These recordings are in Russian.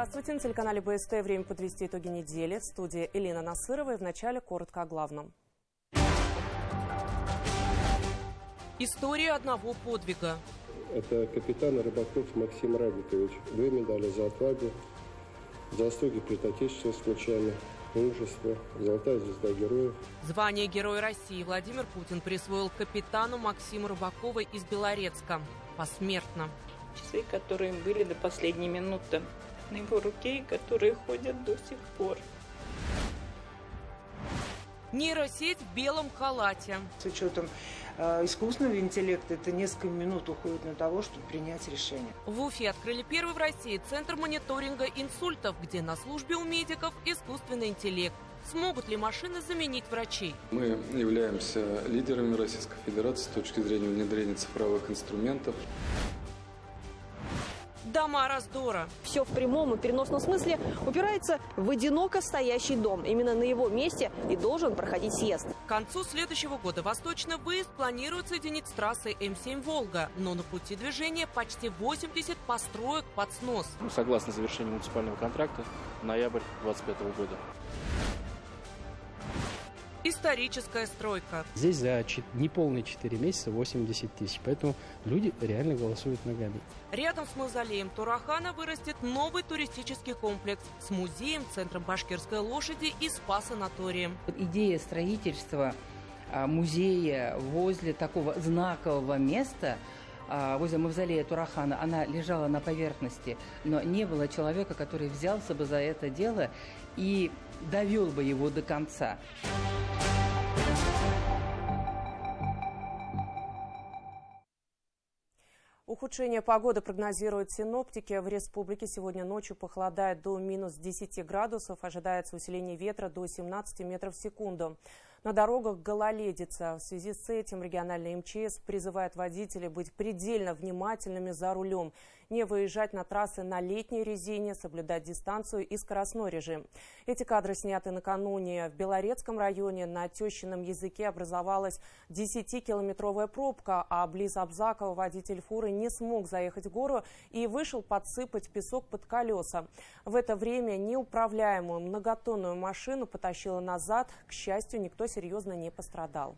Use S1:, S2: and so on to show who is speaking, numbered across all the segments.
S1: Здравствуйте, на телеканале БСТ время подвести итоги недели. В студии Элина Насырова и вначале коротко о главном. История одного подвига.
S2: Это капитан Рыбаков Максим Радикович. 2 медали за отвагу, заслуги перед Отечеством с мечами, мужество, золотая звезда героев.
S1: Звание Героя России Владимир Путин присвоил капитану Максиму Рыбакову из Белорецка. Посмертно.
S3: Часы, которые были до последней минуты на его руке и которые ходят до сих пор.
S1: Нейросеть в белом халате.
S4: С учетом искусственного интеллекта это несколько минут уходит на того, чтобы принять решение.
S1: В Уфе открыли первый в России центр мониторинга инсультов, где на службе у медиков искусственный интеллект. Смогут ли машины заменить врачей?
S5: Мы являемся лидерами Российской Федерации с точки зрения внедрения цифровых инструментов.
S1: Дома раздора.
S6: Все в прямом и переносном смысле упирается в одиноко стоящий дом. Именно на его месте и должен проходить съезд.
S1: К концу следующего года восточный выезд планируют соединить с трассой М7 «Волга». Но на пути движения почти 80 построек под снос.
S7: Согласно завершению муниципального контракта, ноябрь 2025 года.
S1: Историческая стройка.
S8: Здесь за неполные 4 месяца 80 тысяч, поэтому люди реально голосуют ногами.
S1: Рядом с мавзолеем Турахана вырастет новый туристический комплекс с музеем, центром башкирской лошади и спа-санаторием.
S9: Идея строительства музея возле такого знакового места, возле мавзолея Турахана, она лежала на поверхности, но не было человека, который взялся бы за это дело и довел бы его до конца.
S1: Ухудшение погоды прогнозируют синоптики. В республике сегодня ночью похолодает до минус 10 градусов. Ожидается усиление ветра до 17 метров в секунду. На дорогах гололедица. В связи с этим региональный МЧС призывает водителей быть предельно внимательными за рулем, не выезжать на трассы на летней резине, соблюдать дистанцию и скоростной режим. Эти кадры сняты накануне. В Белорецком районе на Тещином языке образовалась 10-километровая пробка, а близ Абзакова водитель фуры не смог заехать в гору и вышел подсыпать песок под колеса. В это время неуправляемую многотонную машину потащило назад. К счастью, никто серьезно не пострадал.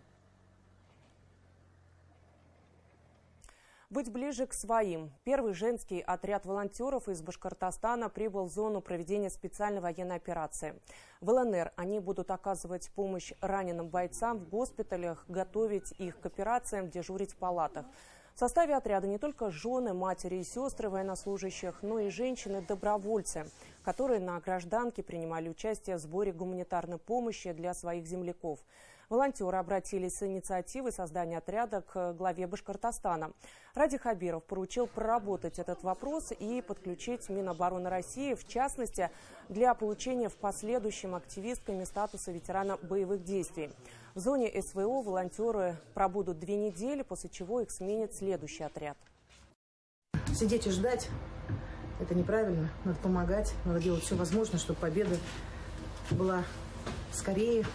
S1: Быть ближе к своим. Первый женский отряд волонтеров из Башкортостана прибыл в зону проведения специальной военной операции. В ЛНР они будут оказывать помощь раненым бойцам в госпиталях, готовить их к операциям, дежурить в палатах. В составе отряда не только жены, матери и сестры военнослужащих, но и женщины-добровольцы, которые на гражданке принимали участие в сборе гуманитарной помощи для своих земляков. Волонтеры обратились с инициативой создания отряда к главе Башкортостана. Ради Хабиров поручил проработать этот вопрос и подключить Минобороны России, в частности, для получения в последующем активистками статуса ветерана боевых действий. В зоне СВО волонтеры пробудут 2 недели, после чего их сменит следующий отряд.
S4: Сидеть и ждать – это неправильно. Надо помогать, надо делать все возможное, чтобы победа была скорее,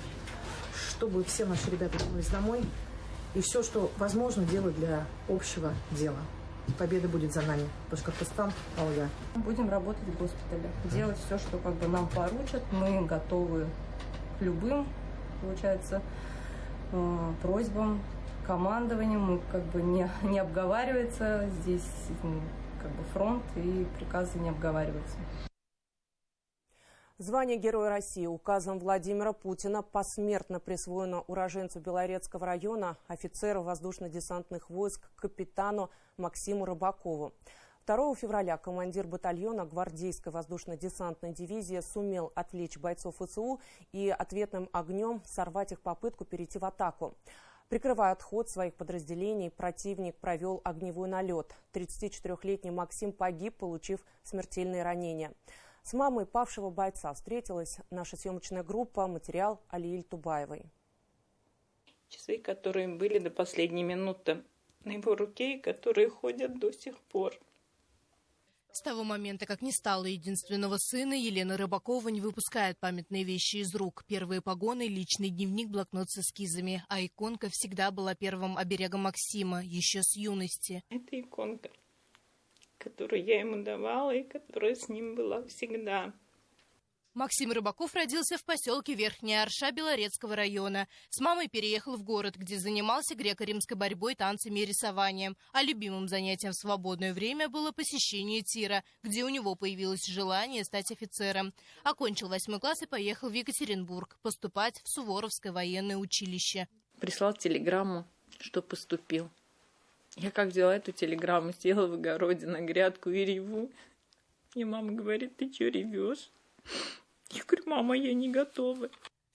S4: чтобы все наши ребята вернулись домой. И все, что возможно, делать для общего дела. Победа будет за нами. Башкортостан, Алга.
S10: Будем работать в госпитале. Делать все, что нам поручат. Мы готовы к любым, получается, просьбам, командованию. Мы не обговаривается. Здесь фронт и приказы не обговариваются.
S1: Звание Героя России указом Владимира Путина посмертно присвоено уроженцу Белорецкого района, офицеру воздушно-десантных войск, капитану Максиму Рыбакову. 2 февраля командир батальона гвардейской воздушно-десантной дивизии сумел отвлечь бойцов ВСУ и ответным огнем сорвать их попытку перейти в атаку. Прикрывая отход своих подразделений, противник провел огневой налет. 34-летний Максим погиб, получив смертельные ранения. С мамой павшего бойца встретилась наша съемочная группа. Материал Алииль Тубаевой.
S3: Часы, которые были до последней минуты на его руке и которые ходят до сих пор.
S11: С того момента, как не стало единственного сына, Елена Рыбакова не выпускает памятные вещи из рук. Первые погоны, личный дневник, блокнот с эскизами. А иконка всегда была первым оберегом Максима, еще с юности.
S3: Это иконка. которую я ему давала и которая с ним была всегда.
S11: Максим Рыбаков родился в поселке Верхняя Орша Белорецкого района. С мамой переехал в город, где занимался греко-римской борьбой, танцами и рисованием. А любимым занятием в свободное время было посещение тира, где у него появилось желание стать офицером. Окончил 8 класс и поехал в Екатеринбург поступать в Суворовское военное училище.
S3: Прислал телеграмму, что поступил. Я как взяла эту телеграмму, села в огороде на грядку и реву. И мама говорит: ты что ревешь? Я говорю: мама, я не готова.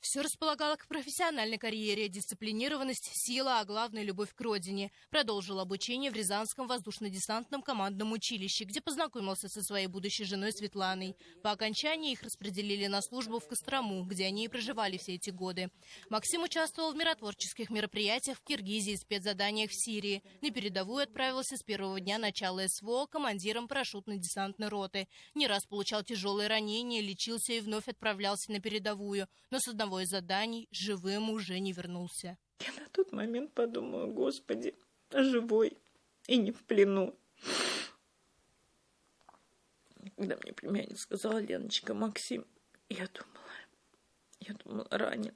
S11: Все располагало к профессиональной карьере. Дисциплинированность, сила, а главное – любовь к родине. Продолжил обучение в Рязанском воздушно-десантном командном училище, где познакомился со своей будущей женой Светланой. По окончании их распределили на службу в Кострому, где они и проживали все эти годы. Максим участвовал в миротворческих мероприятиях в Киргизии, спецзаданиях в Сирии. На передовую отправился с первого дня начала СВО командиром парашютно-десантной роты. Не раз получал тяжелые ранения, лечился и вновь отправлялся на передовую. Но с одного из заданий живым уже не вернулся.
S3: Я на тот момент подумала: Господи, живой и не в плену. Когда мне племянница сказала: Леночка, Максим, я думала, ранен.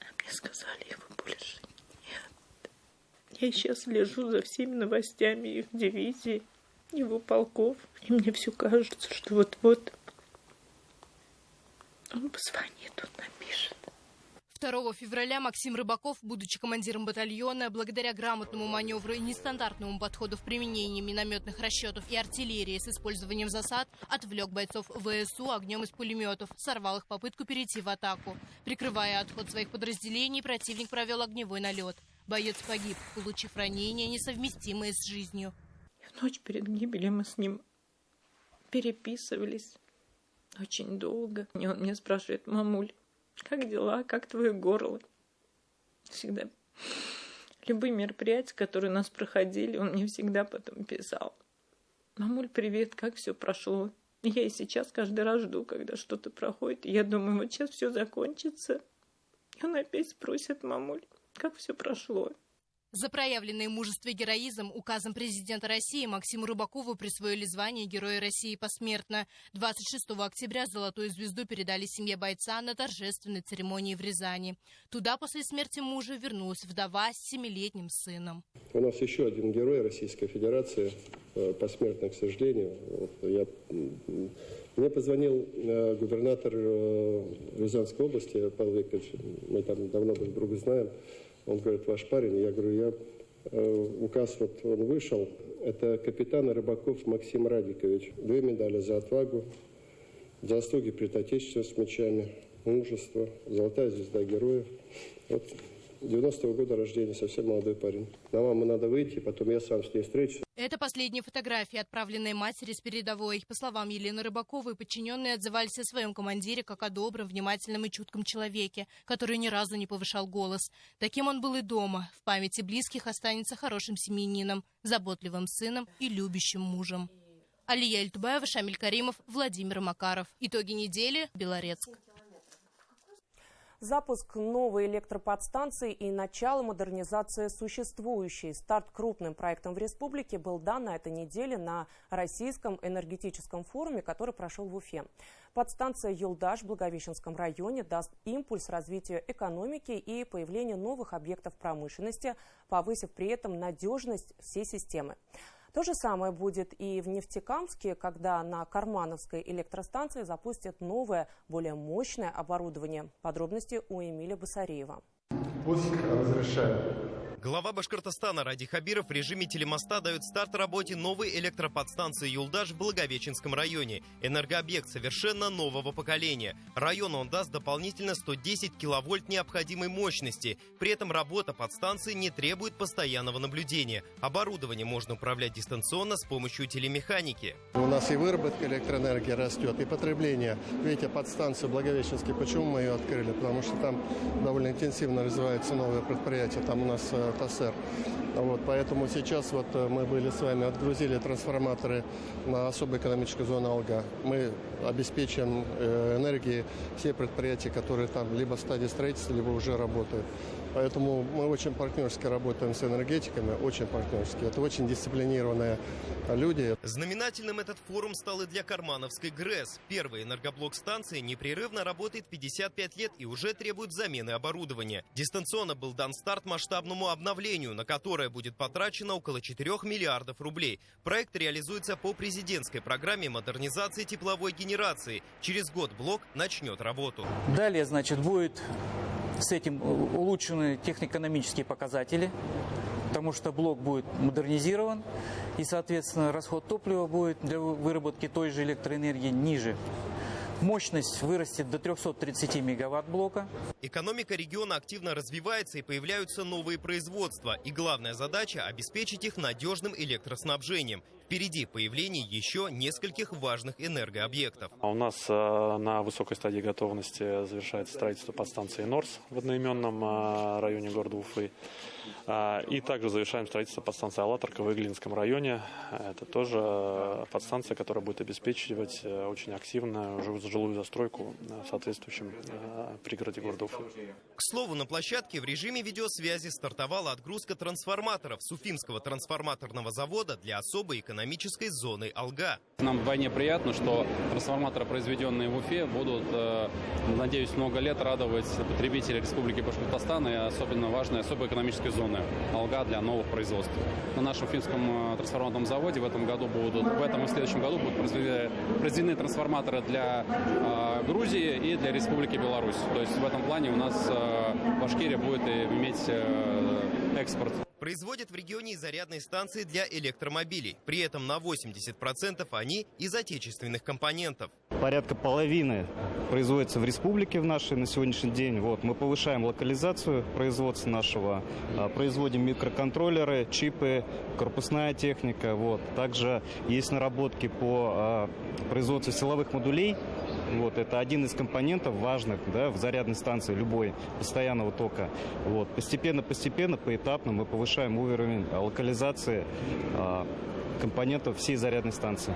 S3: А мне сказали: его больше нет. Я сейчас слежу за всеми новостями их дивизии, его полков, и мне все кажется, что вот-вот он позвонит, он напишет.
S11: 2 февраля Максим Рыбаков, будучи командиром батальона, благодаря грамотному маневру и нестандартному подходу в применении минометных расчетов и артиллерии с использованием засад, отвлек бойцов ВСУ огнем из пулеметов, сорвал их попытку перейти в атаку. Прикрывая отход своих подразделений, противник провел огневой налет. Боец погиб, получив ранения, несовместимые с жизнью.
S3: В ночь перед гибелью мы с ним переписывались очень долго. И он меня спрашивает: мамуль, как дела, как твое горло? Всегда. Любые мероприятия, которые у нас проходили, он мне всегда потом писал: мамуль, привет, как все прошло? И я и сейчас каждый раз жду, когда что-то проходит. И я думаю, вот сейчас все закончится. И он опять спросит: мамуль, как все прошло?
S11: За проявленное мужество и героизм указом президента России Максиму Рыбакову присвоили звание Героя России посмертно. 26 октября золотую звезду передали семье бойца на торжественной церемонии в Рязани. Туда после смерти мужа вернулась вдова с 7-летним сыном.
S2: У нас еще один герой Российской Федерации, посмертно, к сожалению. Мне позвонил губернатор Рязанской области Павел Викторович, мы там давно друг друга знаем. Он говорит: ваш парень. Я говорю: указ вот он вышел. Это капитан Рыбаков Максим Радикович. 2 медали за отвагу, заслуги перед Отечеством с мечами, мужество, золотая звезда героев. Вот 90-го года рождения, совсем молодой парень. На маму надо выйти, потом я сам с ней встречусь.
S11: Это последние фотографии, отправленные матери с передовой. По словам Елены Рыбаковой, подчиненные отзывались о своем командире как о добром, внимательном и чутком человеке, который ни разу не повышал голос. Таким он был и дома. В памяти близких останется хорошим семьянином, заботливым сыном и любящим мужем. Алия Эльтубаева, Шамиль Каримов, Владимир Макаров. Итоги недели. Белорецк.
S1: Запуск новой электроподстанции и начало модернизации существующей. Старт крупным проектом в республике был дан на этой неделе на Российском энергетическом форуме, который прошел в Уфе. Подстанция Юлдаш в Благовещенском районе даст импульс развитию экономики и появлению новых объектов промышленности, повысив при этом надежность всей системы. То же самое будет и в Нефтекамске, когда на Кармановской электростанции запустят новое, более мощное оборудование. Подробности у Эмиля Басареева.
S12: Пусть разрешаю.
S13: Глава Башкортостана Ради Хабиров в режиме телемоста дает старт работе новой электроподстанции Юлдаш в Благовещенском районе. Энергообъект совершенно нового поколения. Району он даст дополнительно 110 киловольт необходимой мощности. При этом работа подстанции не требует постоянного наблюдения. Оборудование можно управлять дистанционно с помощью телемеханики.
S12: У нас и выработка электроэнергии растет, и потребление. Видите, подстанцию Благовещенский, почему мы ее открыли? Потому что там довольно интенсивно развивается новое предприятие. Там у нас ТАСЭР. Вот, поэтому сейчас вот мы были с вами, отгрузили трансформаторы на особую экономическую зону Алга. Мы обеспечим энергией все предприятия, которые там либо в стадии строительства, либо уже работают. Поэтому мы очень партнерски работаем с энергетиками, очень партнерски. Это очень дисциплинированные люди.
S13: Знаменательным этот форум стал и для Кармановской ГРЭС. Первый энергоблок станции непрерывно работает 55 лет и уже требует замены оборудования. Дистанционно был дан старт масштабному обновлению, на которое будет потрачено около 4 миллиардов рублей. Проект реализуется по президентской программе модернизации тепловой генерации. Через год блок начнет работу.
S14: Далее, значит, будет с этим улучшены технико-экономические показатели, потому что блок будет модернизирован, и, соответственно, расход топлива будет для выработки той же электроэнергии ниже. Мощность вырастет до 330 мегаватт блока.
S13: Экономика региона активно развивается и появляются новые производства. И главная задача – обеспечить их надежным электроснабжением. Впереди появление еще нескольких важных энергообъектов.
S7: У нас на высокой стадии готовности завершается строительство подстанции НОРС в одноименном районе города Уфы. И также завершаем строительство подстанции «АЛЛАТРА» в Иглинском районе. Это тоже подстанция, которая будет обеспечивать очень активно жилую застройку в соответствующем пригороде города Уфы.
S13: К слову, на площадке в режиме видеосвязи стартовала отгрузка трансформаторов с Уфимского трансформаторного завода для особой экономической зоны Алга.
S15: Нам вдвойне приятно, что трансформаторы, произведенные в Уфе, будут, надеюсь, много лет радовать потребителей Республики Башкортостан и особенно важной особой экономической зоны Алга для новых производств. На нашем уфимском трансформаторном заводе в этом и в следующем году будут произведены трансформаторы для Грузии и для Республики Беларусь. То есть в этом плане у нас Башкирия будет иметь экспорт.
S13: Производят в регионе и зарядные станции для электромобилей. При этом на 80% они из отечественных компонентов.
S16: Порядка половины производится в республике в нашей на сегодняшний день. Вот, мы повышаем локализацию производства нашего, производим микроконтроллеры, чипы, корпусная техника. Вот. Также есть наработки по производству силовых модулей. Вот, это один из компонентов важных, да, в зарядной станции любой постоянного тока. Вот, постепенно, поэтапно мы повышаем уровень локализации компонентов всей зарядной станции.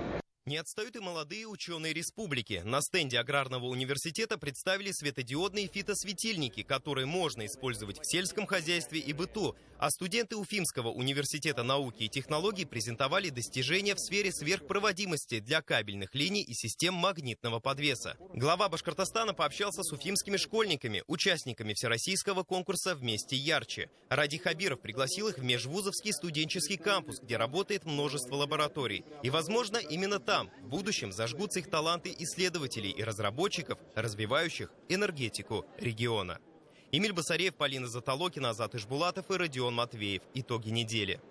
S13: Не отстают и молодые ученые республики. На стенде Аграрного университета представили светодиодные фитосветильники, которые можно использовать в сельском хозяйстве и быту. А студенты Уфимского университета науки и технологий презентовали достижения в сфере сверхпроводимости для кабельных линий и систем магнитного подвеса. Глава Башкортостана пообщался с уфимскими школьниками, участниками всероссийского конкурса «Вместе ярче». Ради Хабиров пригласил их в межвузовский студенческий кампус, где работает множество лабораторий. И, возможно, именно там в будущем зажгутся их таланты исследователей и разработчиков, развивающих энергетику региона. Эмиль Басареев, Полина Затолокина, Азат Ишбулатов и Родион Матвеев. Итоги недели.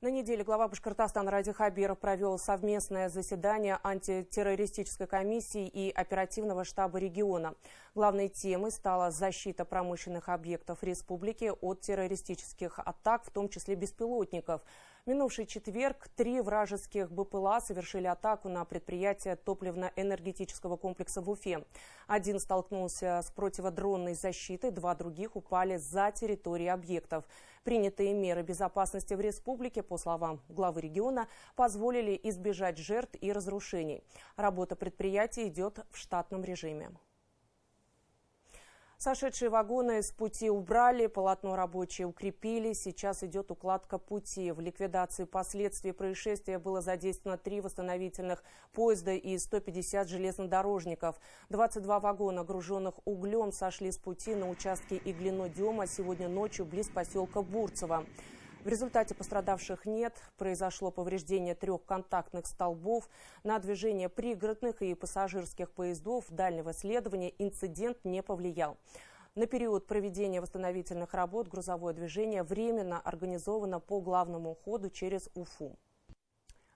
S1: На неделе глава Башкортостана Ради Хабиров провел совместное заседание антитеррористической комиссии и оперативного штаба региона. Главной темой стала защита промышленных объектов республики от террористических атак, в том числе беспилотников. В минувший четверг 3 вражеских БПЛА совершили атаку на предприятие топливно-энергетического комплекса в Уфе. Один столкнулся с противодронной защитой, 2 других упали за территорией объектов. Принятые меры безопасности в республике, по словам главы региона, позволили избежать жертв и разрушений. Работа предприятия идет в штатном режиме. Сошедшие вагоны с пути убрали, полотно рабочие укрепили. Сейчас идет укладка пути. В ликвидации последствий происшествия было задействовано 3 восстановительных поезда и 150 железнодорожников. 22 вагона, груженных углем, сошли с пути на участке Иглино-Дема сегодня ночью близ поселка Бурцево. В результате пострадавших нет. Произошло повреждение 3 контактных столбов. На движение пригородных и пассажирских поездов дальнего следования инцидент не повлиял. На период проведения восстановительных работ грузовое движение временно организовано по главному ходу через Уфу.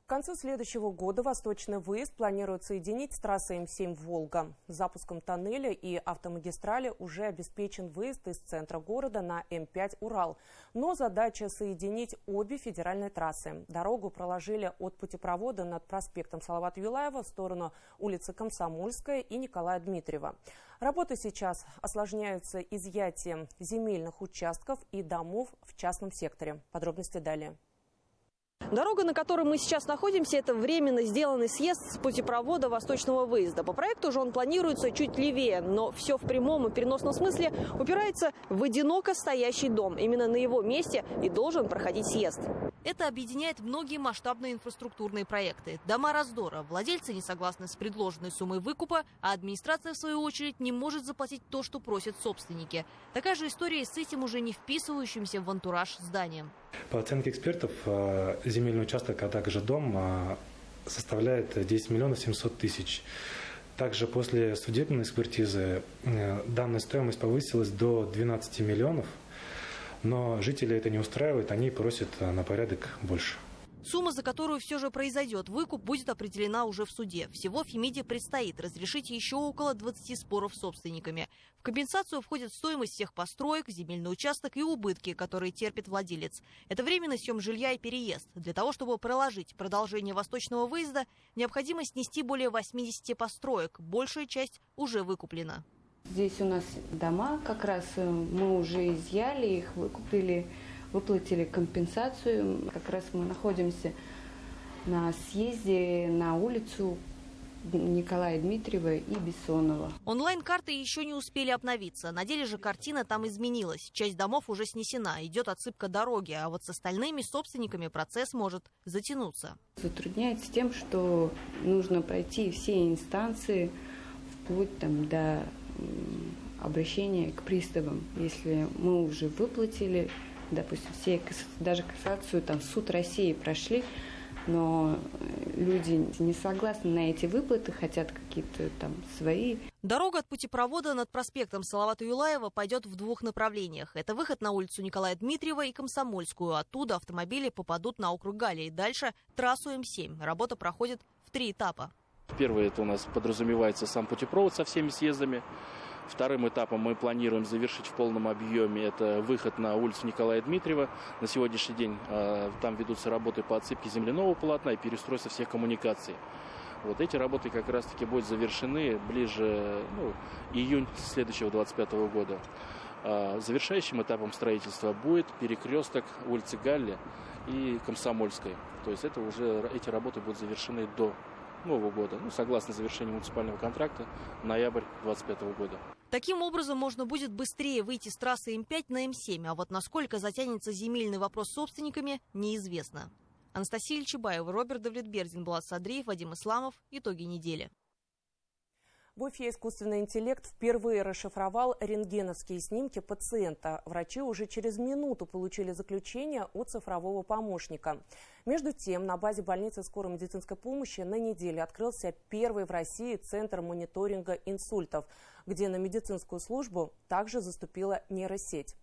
S1: К концу следующего года восточный выезд планируют соединить с трассой М7 «Волга». С запуском тоннеля и автомагистрали уже обеспечен выезд из центра города на М5 «Урал». Но задача соединить обе федеральные трассы. Дорогу проложили от путепровода над проспектом Салавата Юлаева в сторону улицы Комсомольская и Николая Дмитриева. Работы сейчас осложняются изъятием земельных участков и домов в частном секторе. Подробности далее.
S6: Дорога, на которой мы сейчас находимся, это временно сделанный съезд с путепровода восточного выезда. По проекту же он планируется чуть левее, но все в прямом и переносном смысле упирается в одиноко стоящий дом. Именно на его месте и должен проходить съезд.
S17: Это объединяет многие масштабные инфраструктурные проекты. Дома раздора. Владельцы не согласны с предложенной суммой выкупа, а администрация, в свою очередь, не может заплатить то, что просят собственники. Такая же история с этим уже не вписывающимся в антураж зданием.
S18: По оценке экспертов, земельный участок, а также дом составляет 10 миллионов 700 тысяч. Также после судебной экспертизы данная стоимость повысилась до 12 миллионов, но жители это не устраивает, они просят на порядок больше.
S17: Сумма, за которую все же произойдет выкуп, будет определена уже в суде. Всего Фемиде предстоит разрешить еще около 20 споров с собственниками. В компенсацию входит стоимость всех построек, земельный участок и убытки, которые терпит владелец. Это временный съем жилья и переезд. Для того, чтобы проложить продолжение восточного выезда, необходимо снести более 80 построек. Большая часть уже выкуплена.
S19: Здесь у нас дома, как раз мы уже изъяли их, выкупили, выплатили компенсацию. Как раз мы находимся на съезде на улицу Николая Дмитриева и Бессонова.
S17: Онлайн-карты еще не успели обновиться. На деле же картина там изменилась. Часть домов уже снесена, идет отсыпка дороги, а вот с остальными собственниками процесс может затянуться.
S19: Затрудняется тем, что нужно пройти все инстанции вплоть до обращения к приставам. Если мы уже выплатили, допустим, все, даже кассацию, суд России прошли, но люди не согласны на эти выплаты, хотят какие-то свои.
S17: Дорога от путепровода над проспектом Салавата Юлаева пойдет в двух направлениях. Это выход на улицу Николая Дмитриева и Комсомольскую. Оттуда автомобили попадут на округ Галлии. Дальше трассу М7. Работа проходит в 3 этапа.
S20: Первый это у нас подразумевается сам путепровод со всеми съездами. Вторым этапом мы планируем завершить в полном объеме это выход на улицу Николая Дмитриева. На сегодняшний день там ведутся работы по отсыпке земляного полотна и переустройству всех коммуникаций. Вот эти работы как раз-таки будут завершены ближе июнь следующего 2025 года. Завершающим этапом строительства будет перекресток улицы Галли и Комсомольской. То есть это уже эти работы будут завершены до Нового года, согласно завершению муниципального контракта, ноябрь 2025 года.
S17: Таким образом, можно будет быстрее выйти с трассы М5 на М7, а вот насколько затянется земельный вопрос с собственниками, неизвестно. Анастасия Ильчебаева, Роберт Давлетбердин, Булат Садриев, Вадим Исламов. Итоги недели.
S1: В Уфе искусственный интеллект впервые расшифровал рентгеновские снимки пациента. Врачи уже через минуту получили заключение от цифрового помощника. Между тем, на базе больницы скорой медицинской помощи на неделе открылся первый в России центр мониторинга инсультов, где на медицинскую службу также заступила нейросеть.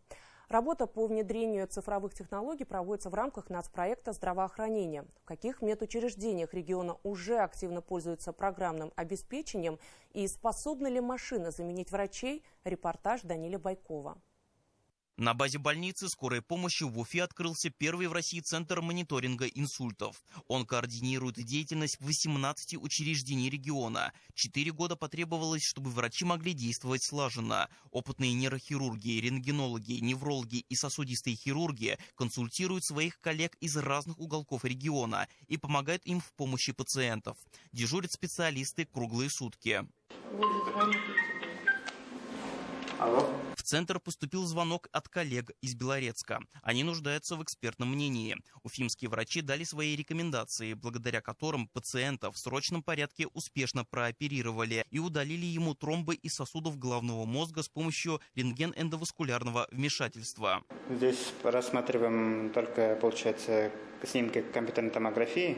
S1: Работа по внедрению цифровых технологий проводится в рамках нацпроекта здравоохранения. В каких медучреждениях региона уже активно пользуются программным обеспечением и способны ли машины заменить врачей? Репортаж Даниля Байкова.
S21: На базе больницы скорой помощи в Уфе открылся первый в России центр мониторинга инсультов. Он координирует деятельность 18 учреждений региона. 4 года потребовалось, чтобы врачи могли действовать слаженно. Опытные нейрохирурги, рентгенологи, неврологи и сосудистые хирурги консультируют своих коллег из разных уголков региона и помогают им в помощи пациентов. Дежурят специалисты круглые сутки. В центр поступил звонок от коллег из Белорецка. Они нуждаются в экспертном мнении. Уфимские врачи дали свои рекомендации, благодаря которым пациента в срочном порядке успешно прооперировали и удалили ему тромбы из сосудов головного мозга с помощью рентген-эндоваскулярного вмешательства.
S22: Здесь рассматриваем только, получается, снимки компьютерной томографии.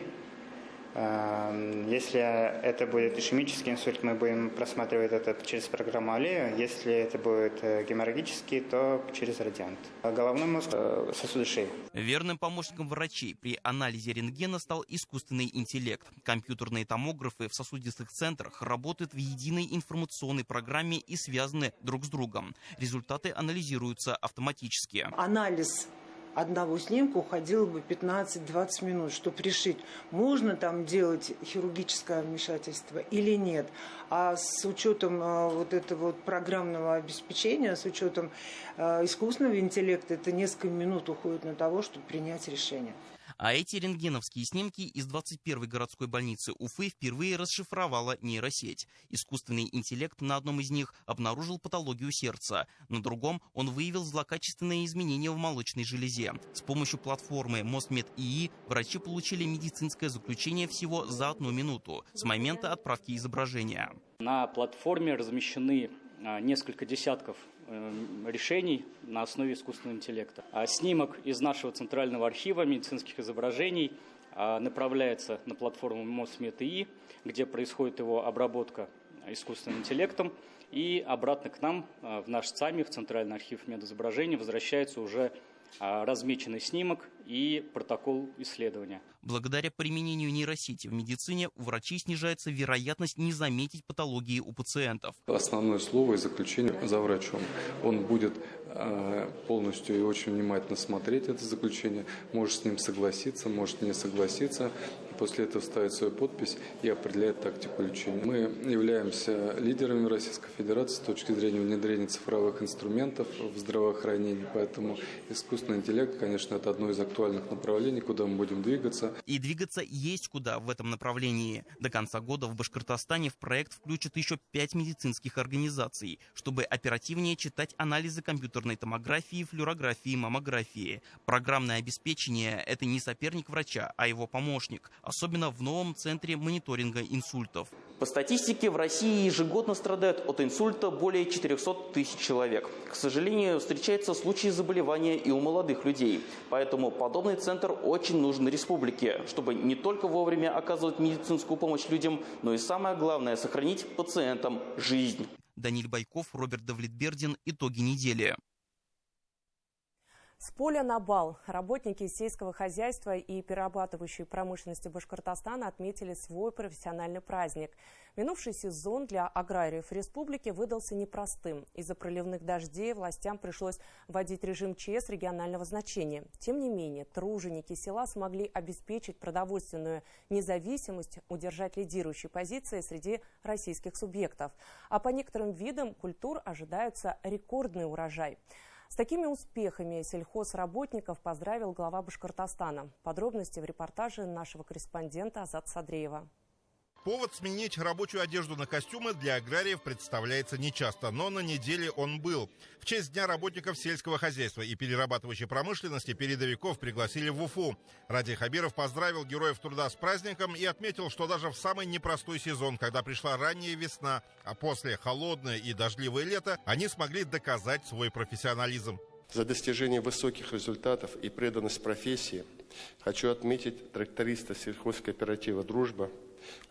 S5: Если это будет ишемический инсульт, мы будем просматривать это через программу Аллею. Если это будет геморрагический, то через радиант. Головной мозг, сосуды шеи.
S21: Верным помощником врачей при анализе рентгена стал искусственный интеллект. Компьютерные томографы в сосудистых центрах работают в единой информационной программе и связаны друг с другом. Результаты анализируются автоматически.
S22: Анализ одного снимка уходило бы 15-20 минут, чтобы решить, можно там делать хирургическое вмешательство или нет. А с учетом вот этого программного обеспечения, с учетом искусственного интеллекта, это несколько минут уходит на того, чтобы принять решение.
S21: А эти рентгеновские снимки из 21-й городской больницы Уфы впервые расшифровала нейросеть. Искусственный интеллект на одном из них обнаружил патологию сердца. На другом он выявил злокачественные изменения в молочной железе. С помощью платформы Мосмед ИИ врачи получили медицинское заключение всего за 1 минуту с момента отправки изображения.
S23: На платформе размещены несколько десятков решений на основе искусственного интеллекта. Снимок из нашего центрального архива медицинских изображений направляется на платформу Мосмед ИИ, где происходит его обработка искусственным интеллектом, и обратно к нам, в наш ЦАМИ, в Центральный архив медизображений, возвращается уже размеченный снимок и протокол исследования.
S21: Благодаря применению нейросети в медицине у врачей снижается вероятность не заметить патологии у пациентов.
S24: Основное слово и заключение за врачом. Он будет полностью и очень внимательно смотреть это заключение, может с ним согласиться, может не согласиться. После этого ставит свою подпись и определяет тактику лечения. Мы являемся лидерами Российской Федерации с точки зрения внедрения цифровых инструментов в здравоохранении, поэтому искусственный интеллект, конечно, это одно из актуальных направлений, куда мы будем двигаться.
S21: И двигаться есть куда в этом направлении. До конца года в Башкортостане в проект включат еще 5 медицинских организаций, чтобы оперативнее читать анализы компьютерной томографии, флюорографии, маммографии. Программное обеспечение – это не соперник врача, а его помощник, особенно в новом центре мониторинга инсультов. По статистике, в России ежегодно страдают от инсульта более 400 тысяч человек. К сожалению, встречаются случаи заболевания и у молодых людей. Поэтому подобный центр очень нужен республике, чтобы не только вовремя оказывать медицинскую помощь людям, но и самое главное – сохранить пациентам жизнь. Даниил Байков, Роберт Давлетбердин. Итоги недели. С поля на бал работники сельского хозяйства и перерабатывающей промышленности Башкортостана отметили свой профессиональный праздник. Минувший сезон для аграриев республики выдался непростым. Из-за проливных дождей властям пришлось вводить режим ЧС регионального значения. Тем не менее, труженики села смогли обеспечить продовольственную независимость, удержать лидирующие позиции среди российских субъектов. А по некоторым видам культур ожидается рекордный урожай. С такими успехами сельхозработников поздравил глава Башкортостана. Подробности в репортаже нашего корреспондента Азат Садреева.
S25: Повод сменить рабочую одежду на костюмы для аграриев представляется нечасто, но на неделе он был. В честь Дня работников сельского хозяйства и перерабатывающей промышленности передовиков пригласили в Уфу. Ради Хабиров поздравил героев труда с праздником и отметил, что даже в самый непростой сезон, когда пришла ранняя весна, а после холодное и дождливое лето, они смогли доказать свой профессионализм.
S2: За достижение высоких результатов и преданность профессии хочу отметить тракториста сельхозкооператива «Дружба»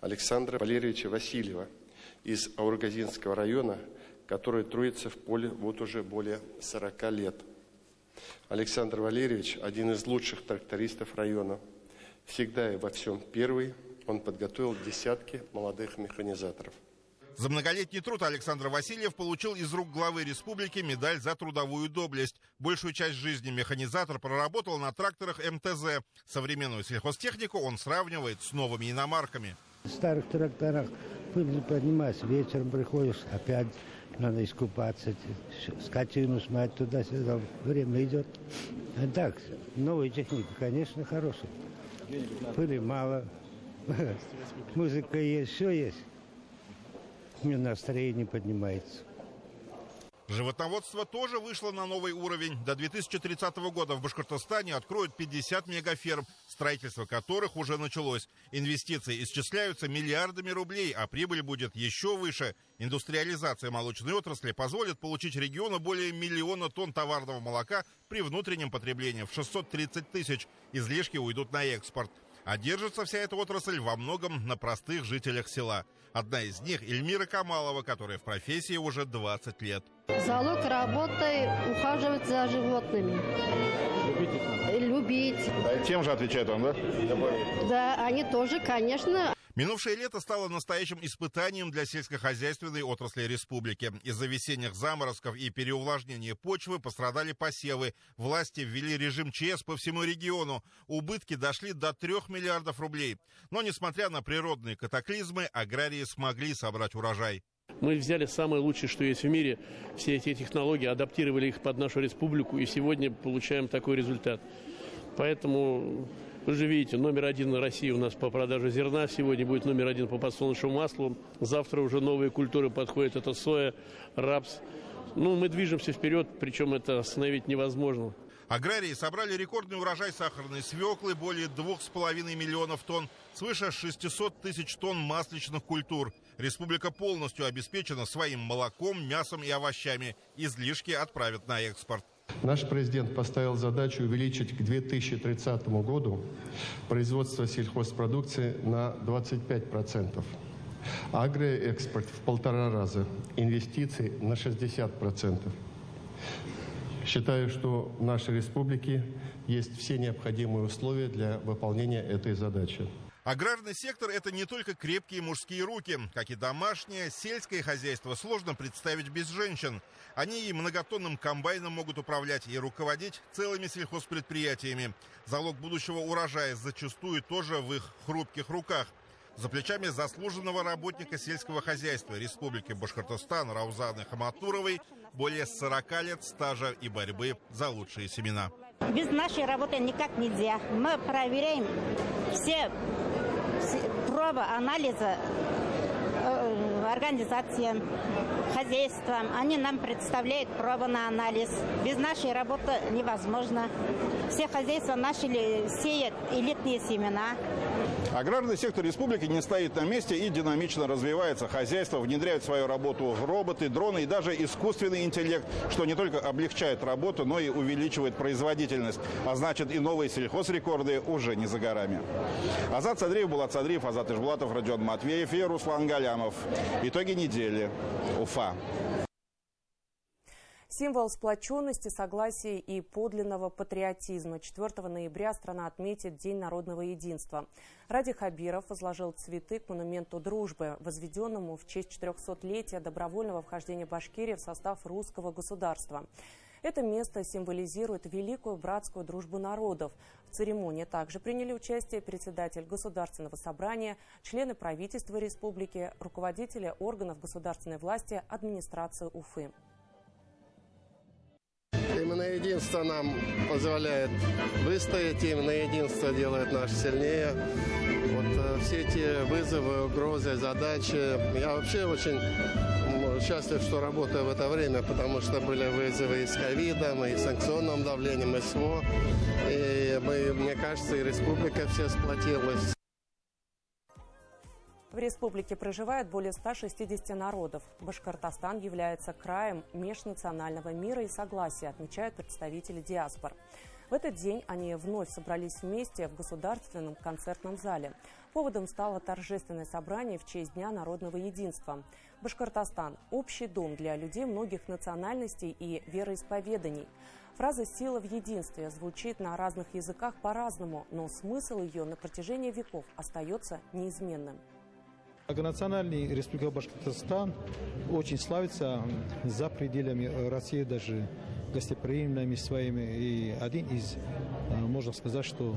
S2: Александра Валерьевича Васильева из Аургазинского района, который трудится в поле вот уже более 40 лет. Александр Валерьевич – один из лучших трактористов района. Всегда и во всем первый, он подготовил десятки молодых механизаторов.
S25: За многолетний труд Александр Васильев получил из рук главы республики медаль за трудовую доблесть. Большую часть жизни механизатор проработал на тракторах МТЗ. Современную сельхозтехнику он сравнивает с новыми иномарками.
S26: В старых тракторах пыль поднимается, вечером приходишь, опять надо искупаться, скотину смать туда-сюда, время идет. А так, новая техника, конечно, хорошая. Пыли мало, музыка есть, все есть. У меня настроение поднимается.
S25: Животноводство тоже вышло на новый уровень. До 2030 года в Башкортостане откроют 50 мегаферм, строительство которых уже началось. Инвестиции исчисляются миллиардами рублей, а прибыль будет еще выше. Индустриализация молочной отрасли позволит получить региону более 1 миллиона тонн товарного молока при внутреннем потреблении в 630 тысяч. Излишки уйдут на экспорт. А держится вся эта отрасль во многом на простых жителях села. Одна из них Эльмира Камалова, которая в профессии уже 20 лет.
S3: Залог работы – ухаживать за животными.
S4: Любить их надо?
S3: Любить.
S4: Тем же отвечают вам, да?
S3: Да, они тоже, конечно.
S25: Минувшее лето стало настоящим испытанием для сельскохозяйственной отрасли республики. Из-за весенних заморозков и переувлажнения почвы пострадали посевы. Власти ввели режим ЧС по всему региону. Убытки дошли до 3 миллиардов рублей. Но, несмотря на природные катаклизмы, аграрии смогли собрать урожай.
S8: Мы взяли самое лучшее, что есть в мире, все эти технологии, адаптировали их под нашу республику, и сегодня получаем такой результат. Поэтому, вы же видите, номер 1 на России у нас по продаже зерна, сегодня будет номер 1 по подсолнечному маслу, завтра уже новые культуры подходят, это соя, рапс. Мы движемся вперед, причем это остановить невозможно.
S25: Аграрии собрали рекордный урожай сахарной свеклы, более 2,5 миллионов тонн, свыше 600 тысяч тонн масличных культур. Республика полностью обеспечена своим молоком, мясом и овощами. Излишки отправят на экспорт.
S12: Наш президент поставил задачу увеличить к 2030 году производство сельхозпродукции на 25%. Агроэкспорт в 1,5 раза, инвестиции на 60%. Считаю, что в нашей республике есть все необходимые условия для выполнения этой задачи.
S25: Аграрный сектор – это не только крепкие мужские руки. Как и домашнее, сельское хозяйство сложно представить без женщин. Они и многотонным комбайном могут управлять, и руководить целыми сельхозпредприятиями. Залог будущего урожая зачастую тоже в их хрупких руках. За плечами заслуженного работника сельского хозяйства Республики Башкортостан Раузаны Хаматуровой более 40 лет стажа и борьбы за лучшие семена.
S9: Без нашей работы никак нельзя. Мы проверяем все пробы, анализы организациям, хозяйствам. Они нам представляют пробы на анализ. Без нашей работы невозможно. Все хозяйства начали сеять элитные семена.
S4: Аграрный сектор республики не стоит на месте и динамично развивается. Хозяйство внедряет в свою работу роботы, дроны и даже искусственный интеллект, что не только облегчает работу, но и увеличивает производительность. А значит, и новые сельхозрекорды уже не за горами. Азат Садриев, Булат Садриев, Азат Ишбулатов, Родион Матвеев и Руслан Галямов. Итоги недели. Уфа.
S1: Символ сплоченности, согласия и подлинного патриотизма. 4 ноября страна отметит День народного единства. Ради Хабиров возложил цветы к монументу дружбы, возведенному в честь 400-летия добровольного вхождения Башкирии в состав русского государства. Это место символизирует великую братскую дружбу народов. В церемонии также приняли участие председатель Государственного собрания, члены правительства республики, руководители органов государственной власти, администрации Уфы.
S2: Именно единство нам позволяет выстоять, именно единство делает нас сильнее. Вот все эти вызовы, угрозы, задачи. Я вообще очень счастлив, что работаю в это время, потому что были вызовы и с ковидом, и с санкционным давлением, и СВО. И мне кажется, и республика все сплотилась.
S1: В республике проживает более 160 народов. Башкортостан является краем межнационального мира и согласия, отмечают представители диаспор. В этот день они вновь собрались вместе в Государственном концертном зале. Поводом стало торжественное собрание в честь Дня народного единства. Башкортостан – общий дом для людей многих национальностей и вероисповеданий. Фраза «сила в единстве» звучит на разных языках по-разному, но смысл ее на протяжении веков остается неизменным.
S10: Многонациональный Республика Башкортостан очень славится за пределами России, даже гостеприимными своими. И один из, можно сказать, что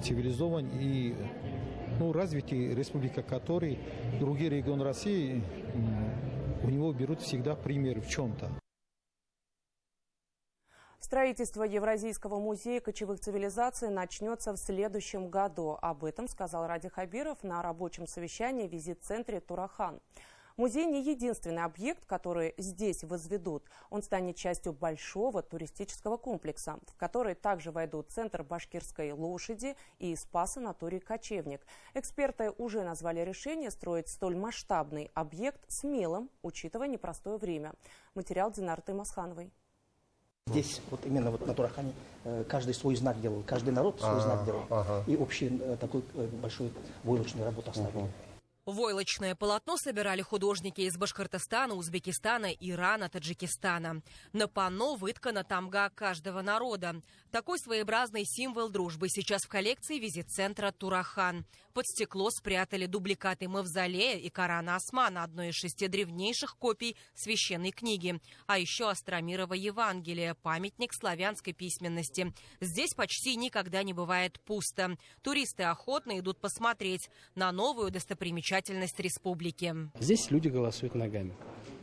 S10: цивилизован и развитый республика, который другие регионы России у него берут всегда пример в чем-то.
S1: Строительство Евразийского музея кочевых цивилизаций начнется в следующем году. Об этом сказал Ради Хабиров на рабочем совещании в визит-центре «Турахан». Музей не единственный объект, который здесь возведут. Он станет частью большого туристического комплекса, в который также войдут Центр башкирской лошади и спа-санаторий «Кочевник». Эксперты уже назвали решение строить столь масштабный объект смелым, учитывая непростое время. Материал Динары Таймасхановой.
S7: Здесь вот именно вот на Турахане каждый свой знак делал, каждый народ свой знак делал. И общий такой большой войлочную работу оставили.
S11: Войлочное полотно собирали художники из Башкортостана, Узбекистана, Ирана, Таджикистана. На панно выткана тамга каждого народа. Такой своеобразный символ дружбы сейчас в коллекции визит-центра «Турахан». Под стекло спрятали дубликаты Мавзолея и Корана Османа, одной из 6 древнейших копий священной книги. А еще Остромирово Евангелие, памятник славянской письменности. Здесь почти никогда не бывает пусто. Туристы охотно идут посмотреть на новую достопримечательность республики.
S13: Здесь люди голосуют ногами,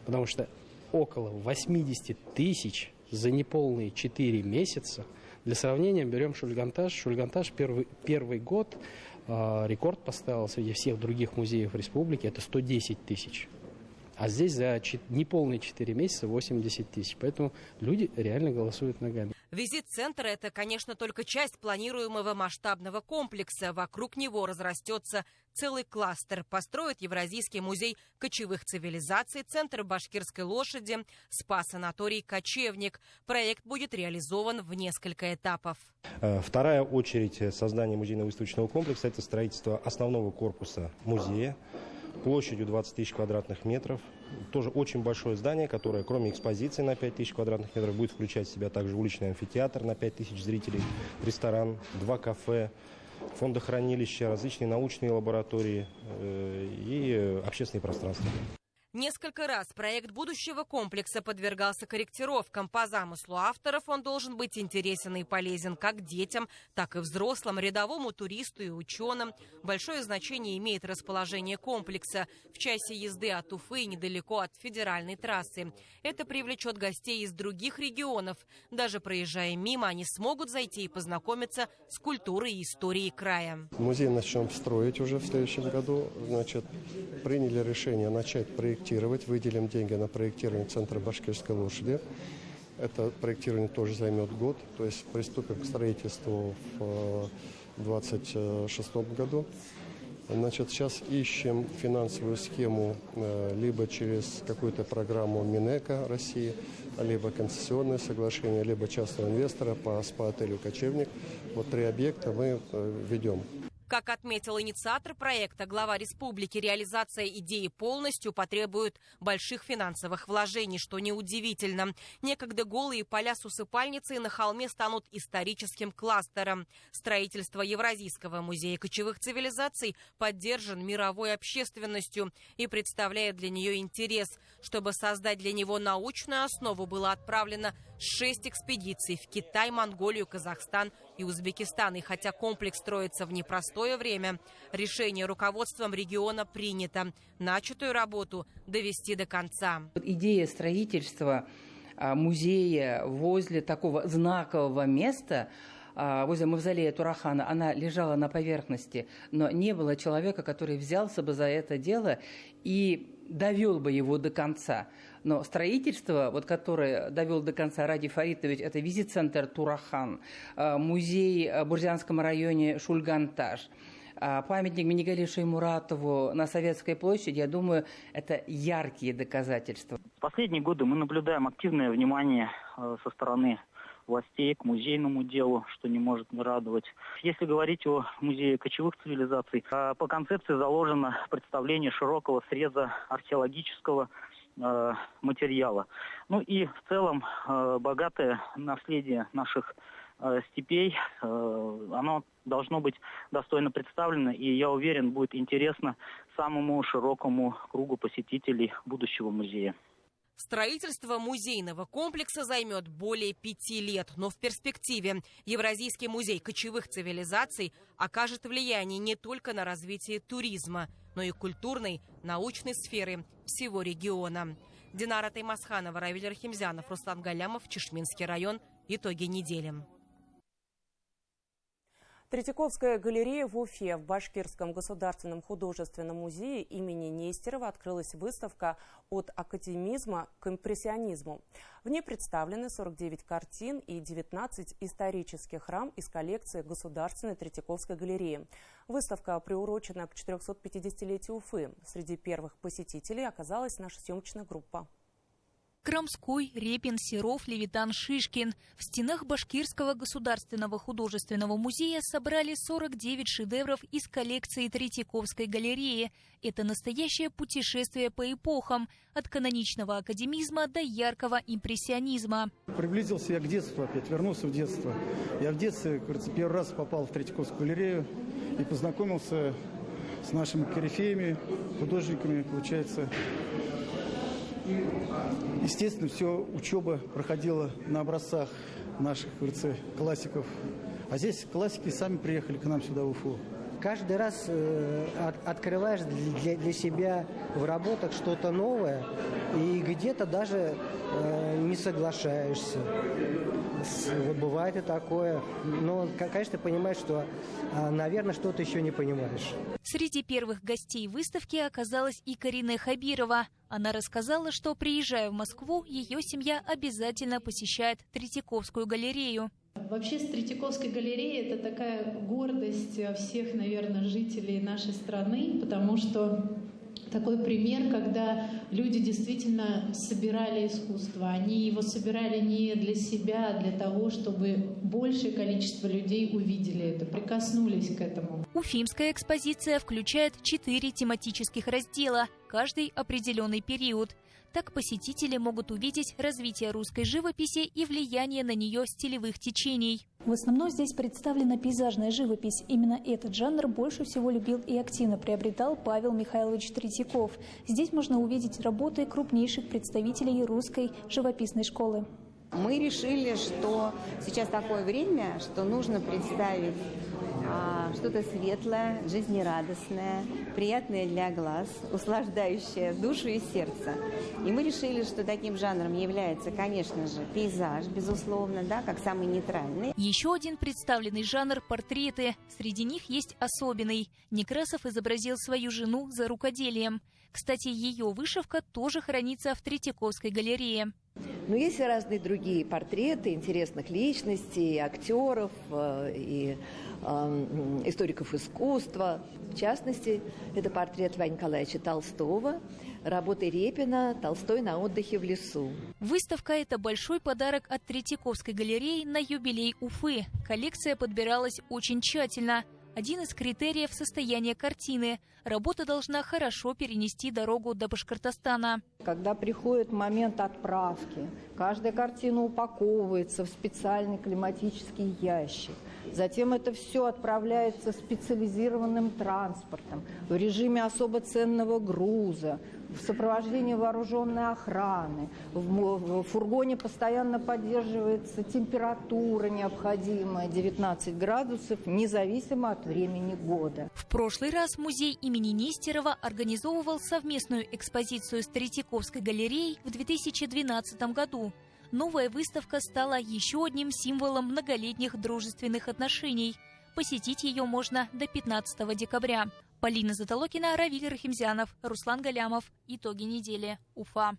S13: потому что около 80 тысяч за неполные 4 месяца. Для сравнения берем Шульганташ. Шульганташ первый год рекорд поставил среди всех других музеев республики. Это 110 тысяч. А здесь за неполные 4 месяца 80 тысяч. Поэтому люди реально голосуют ногами.
S11: Визит-центр – это, конечно, только часть планируемого масштабного комплекса. Вокруг него разрастется целый кластер. Построят Евразийский музей кочевых цивилизаций, Центр башкирской лошади, спа-санаторий «Кочевник». Проект будет реализован в несколько этапов.
S14: Вторая очередь создания музейно-выставочного комплекса – это строительство основного корпуса музея площадью 20 тысяч квадратных метров. Тоже очень большое здание, которое, кроме экспозиции на 5 тысяч квадратных метров, будет включать в себя также уличный амфитеатр на 5 тысяч зрителей, ресторан, 2 кафе, фондохранилища, различные научные лаборатории и общественные пространства.
S11: Несколько раз проект будущего комплекса подвергался корректировкам. По замыслу авторов он должен быть интересен и полезен как детям, так и взрослым, рядовому туристу и ученым. Большое значение имеет расположение комплекса в часе езды от Уфы недалеко от федеральной трассы. Это привлечет гостей из других регионов. Даже проезжая мимо, они смогут зайти и познакомиться с культурой и историей края.
S2: Музей начнем строить уже в следующем году. Значит, приняли решение начать проектировать. Выделим деньги на проектирование Центра башкирской лошади. Это проектирование тоже займет год. То есть приступим к строительству в 2026 году. Значит, сейчас ищем финансовую схему либо через какую-то программу Минэко России, либо концессионное соглашение, либо частного инвестора по спа-отелю «Кочевник». Вот 3 объекта мы ведем.
S11: Как отметил инициатор проекта, глава республики, реализация идеи полностью потребует больших финансовых вложений, что неудивительно. Некогда голые поля с усыпальницей на холме станут историческим кластером. Строительство Евразийского музея кочевых цивилизаций поддержан мировой общественностью и представляет для нее интерес. Чтобы создать для него научную основу, было отправлено 6 экспедиций в Китай, Монголию, Казахстан и Узбекистан. И хотя комплекс строится в непростое время, решение руководством региона принято. Начатую работу довести до конца.
S15: Идея строительства музея возле такого знакового места, возле мавзолея Турахана, она лежала на поверхности, но не было человека, который взялся бы за это дело и довел бы его до конца. Но строительство, вот, которое довел до конца Ради Фаритович, это визит-центр «Турахан», музей в Бурзянском районе «Шульганташ», памятник Минигали Шаймуратову на Советской площади, я думаю, это яркие доказательства.
S16: В последние годы мы наблюдаем активное внимание со стороны властей к музейному делу, что не может не радовать. Если говорить о музее кочевых цивилизаций, по концепции заложено представление широкого среза археологического материала. Ну и в целом богатое наследие наших степей, оно должно быть достойно представлено, и я уверен, будет интересно самому широкому кругу посетителей будущего музея.
S11: Строительство музейного комплекса займет более 5 лет, но в перспективе Евразийский музей кочевых цивилизаций окажет влияние не только на развитие туризма, но и культурной, научной сферы всего региона. Динара Таймасханова, Равиль Архимзянов, Руслан Галямов, Чешминский район. Итоги недели.
S1: Третьяковская галерея в Уфе. В Башкирском государственном художественном музее имени Нестерова открылась выставка «От академизма к импрессионизму». В ней представлены 49 картин и 19 исторических рам из коллекции Государственной Третьяковской галереи. Выставка приурочена к 450-летию Уфы. Среди первых посетителей оказалась наша съемочная группа.
S5: Крамской, Репин, Серов, Левитан, Шишкин. В стенах Башкирского государственного художественного музея собрали 49 шедевров из коллекции Третьяковской галереи. Это настоящее путешествие по эпохам, от каноничного академизма до яркого импрессионизма.
S6: Приблизился я к детству опять, вернулся в детство. Я в детстве, кажется, первый раз попал в Третьяковскую галерею и познакомился с нашими корифеями, художниками, получается. Естественно, все учеба проходила на образцах наших, кажется, классиков. А здесь классики сами приехали к нам сюда, в Уфу.
S17: Каждый раз открываешь для себя в работах что-то новое, и где-то даже не соглашаешься. Вот бывает и такое. Но, конечно, понимаешь, что, наверное, что-то еще не понимаешь.
S5: Среди первых гостей выставки оказалась и Карина Хабирова. Она рассказала, что, приезжая в Москву, ее семья обязательно посещает Третьяковскую галерею.
S18: Вообще, с Третьяковской галереей это такая гордость всех, наверное, жителей нашей страны, потому что такой пример, когда люди действительно собирали искусство. Они его собирали не для себя, а для того, чтобы большее количество людей увидели это, прикоснулись к этому.
S5: Уфимская экспозиция включает 4 тематических раздела, каждый определенный период. Так посетители могут увидеть развитие русской живописи и влияние на нее стилевых течений.
S19: В основном здесь представлена пейзажная живопись. Именно этот жанр больше всего любил и активно приобретал Павел Михайлович Третьяков. Здесь можно увидеть работы крупнейших представителей русской живописной школы.
S20: Мы решили, что сейчас такое время, что нужно представить что-то светлое, жизнерадостное, приятное для глаз, услаждающее душу и сердце. И мы решили, что таким жанром является, конечно же, пейзаж, безусловно, да, как самый нейтральный.
S5: Еще один представленный жанр – портреты. Среди них есть особенный. Некрасов изобразил свою жену за рукоделием. Кстати, ее вышивка тоже хранится в Третьяковской галерее.
S27: Но есть и разные другие портреты интересных личностей, актеров, и историков искусства. В частности, это портрет Льва Николаевича Толстого, работы Репина «Толстой на отдыхе в лесу».
S5: Выставка – это большой подарок от Третьяковской галереи на юбилей Уфы. Коллекция подбиралась очень тщательно. Один из критериев – состояние картины. Работа должна хорошо перенести дорогу до Башкортостана.
S17: Когда приходит момент отправки, каждая картина упаковывается в специальный климатический ящик. Затем это все отправляется специализированным транспортом в режиме особо ценного груза, в сопровождении вооруженной охраны. В фургоне постоянно поддерживается температура необходимая 19 градусов, независимо от времени года.
S5: В прошлый раз музей имени Нестерова организовывал совместную экспозицию с Третьяковской галереей в 2012 году. Новая выставка стала еще одним символом многолетних дружественных отношений. Посетить ее можно до 15 декабря. Полина Затолокина, Равиль Рахимзянов, Руслан Галямов. Итоги недели. Уфа.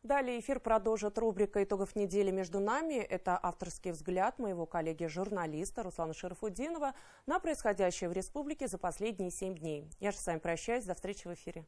S1: Далее эфир продолжит рубрика «Итогов недели между нами». Это авторский взгляд моего коллеги-журналиста Руслана Шарафутдинова на происходящее в республике за последние 7 дней. Я же с вами прощаюсь. До встречи в эфире.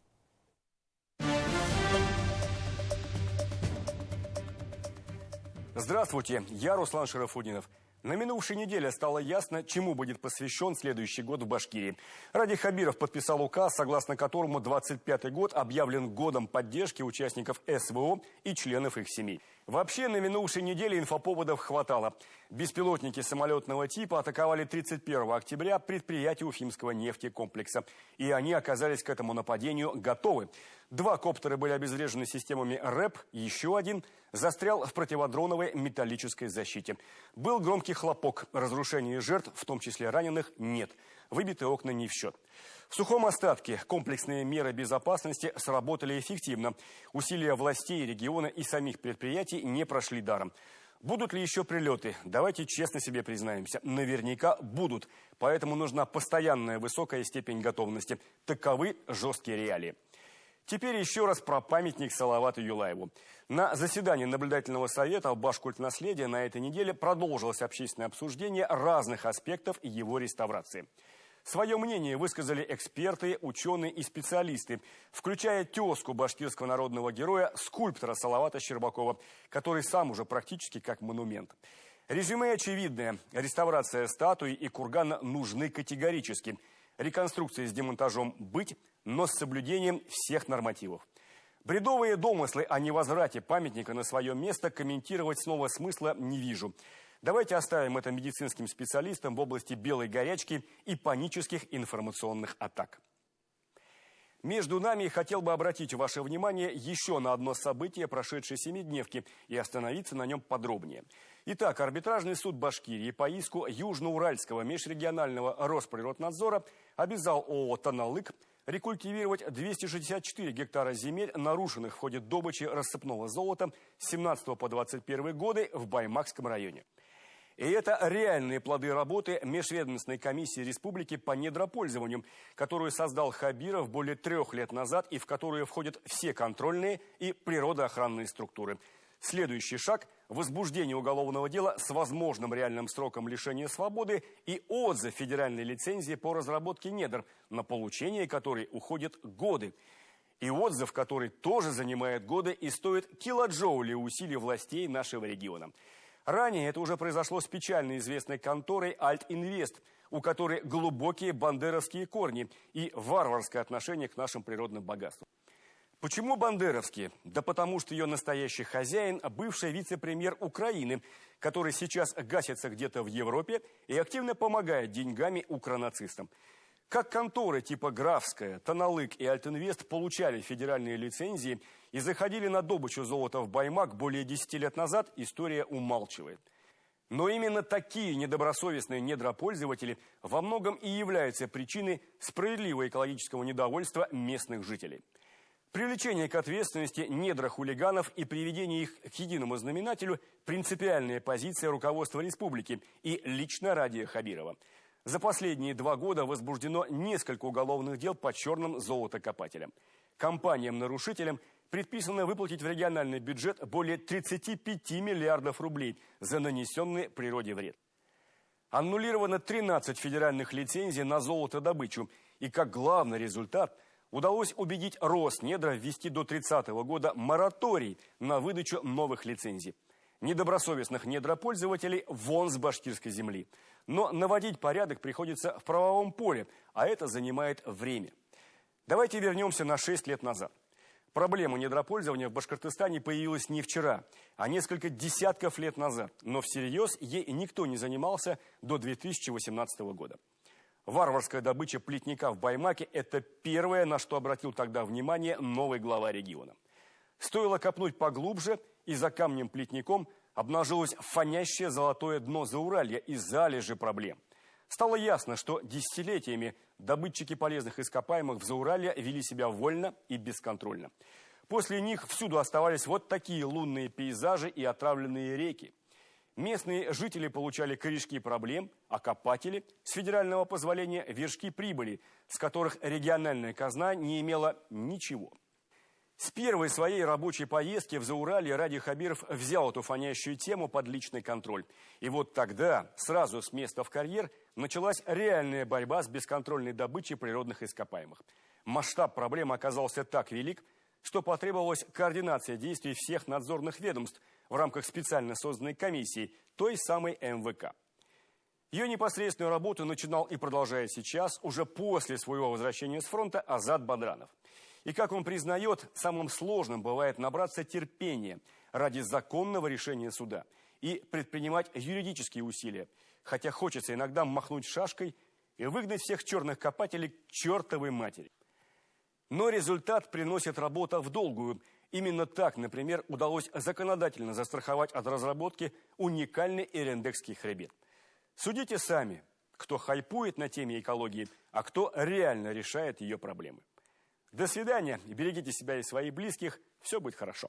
S28: Здравствуйте, я Руслан Шарафутдинов. На минувшей неделе стало ясно, чему будет посвящен следующий год в Башкирии. Ради Хабиров подписал указ, согласно которому 25-й год объявлен годом поддержки участников СВО и членов их семей. Вообще, на минувшей неделе инфоповодов хватало. Беспилотники самолетного типа атаковали 31 октября предприятие Уфимского нефтекомплекса. И они оказались к этому нападению готовы. 2 коптера были обезврежены системами РЭП, еще один застрял в противодроновой металлической защите. Был громкий хлопок. Разрушений и жертв, в том числе раненых, нет. Выбитые окна не в счет. В сухом остатке комплексные меры безопасности сработали эффективно. Усилия властей, региона и самих предприятий не прошли даром. Будут ли еще прилеты? Давайте честно себе признаемся. Наверняка будут. Поэтому нужна постоянная высокая степень готовности. Таковы жесткие реалии. Теперь еще раз про памятник Салавату Юлаеву. На заседании наблюдательного совета Башкультнаследия на этой неделе продолжилось общественное обсуждение разных аспектов его реставрации. Свое мнение высказали эксперты, ученые и специалисты, включая тезку башкирского народного героя, скульптора Салавата Щербакова, который сам уже практически как монумент. Резюме очевидное. Реставрация статуи и кургана нужны категорически. Реконструкция с демонтажом быть, но с соблюдением всех нормативов. Бредовые домыслы о невозврате памятника на свое место комментировать снова смысла не вижу. Давайте оставим это медицинским специалистам в области белой горячки и панических информационных атак. Между нами хотел бы обратить ваше внимание еще на одно событие прошедшей семидневки и остановиться на нем подробнее. Итак, арбитражный суд Башкирии по иску Южноуральского межрегионального Росприроднадзора обязал ООО «Таналык» рекультивировать 264 гектара земель, нарушенных в ходе добычи рассыпного золота с 17 по 21 годы в Баймакском районе. И это реальные плоды работы Межведомственной комиссии республики по недропользованию, которую создал Хабиров более 3 лет назад и в которую входят все контрольные и природоохранные структуры. Следующий шаг – возбуждение уголовного дела с возможным реальным сроком лишения свободы и отзыв федеральной лицензии по разработке недр, на получение которой уходят годы. И отзыв, который тоже занимает годы и стоит килоджоули усилий властей нашего региона. Ранее это уже произошло с печально известной конторой «Альт-Инвест», у которой глубокие бандеровские корни и варварское отношение к нашим природным богатствам. Почему бандеровские? Да потому что ее настоящий хозяин – бывший вице-премьер Украины, который сейчас гасится где-то в Европе и активно помогает деньгами укронацистам. Как конторы типа «Графская», «Таналык» и «Альт-Инвест» получали федеральные лицензии и заходили на добычу золота в Баймак более 10 лет назад, история умалчивает. Но именно такие недобросовестные недропользователи во многом и являются причиной справедливого экологического недовольства местных жителей. Привлечение к ответственности недрохулиганов и приведение их к единому знаменателю – принципиальная позиция руководства республики и лично Радия Хабирова. За последние 2 года возбуждено несколько уголовных дел по черным золотокопателям. Компаниям-нарушителям предписано выплатить в региональный бюджет более 35 миллиардов рублей за нанесенный природе вред. Аннулировано 13 федеральных лицензий на золотодобычу. И как главный результат удалось убедить Роснедра ввести до 30 года мораторий на выдачу новых лицензий. Недобросовестных недропользователей вон с башкирской земли. Но наводить порядок приходится в правовом поле, а это занимает время. Давайте вернемся на 6 лет назад. Проблема недропользования в Башкортостане появилась не вчера, а несколько десятков лет назад. Но всерьез ей никто не занимался до 2018 года. Варварская добыча плетника в Баймаке – это первое, на что обратил тогда внимание новый глава региона. Стоило копнуть поглубже, и за камнем-плетником обнажилось фонящее золотое дно Зауралья и залежи проблем. Стало ясно, что десятилетиями добытчики полезных ископаемых в Зауралье вели себя вольно и бесконтрольно. После них всюду оставались вот такие лунные пейзажи и отравленные реки. Местные жители получали корешки проблем, а копатели с федерального позволения вершки прибыли, с которых региональная казна не имела ничего. С первой своей рабочей поездки в Зауралье Радий Хабиров взял эту фонящую тему под личный контроль. И вот тогда, сразу с места в карьер, началась реальная борьба с бесконтрольной добычей природных ископаемых. Масштаб проблемы оказался так велик, что потребовалась координация действий всех надзорных ведомств в рамках специально созданной комиссии, той самой МВК. Ее непосредственную работу начинал и продолжает сейчас, уже после своего возвращения с фронта, Азат Бадранов. И, как он признает, самым сложным бывает набраться терпения ради законного решения суда и предпринимать юридические усилия, хотя хочется иногда махнуть шашкой и выгнать всех черных копателей к чертовой матери. Но результат приносит работа в долгую. Именно так, например, удалось законодательно застраховать от разработки уникальный Эрендекский хребет. Судите сами, кто хайпует на теме экологии, а кто реально решает ее проблемы. До свидания, берегите себя и своих близких, все будет хорошо.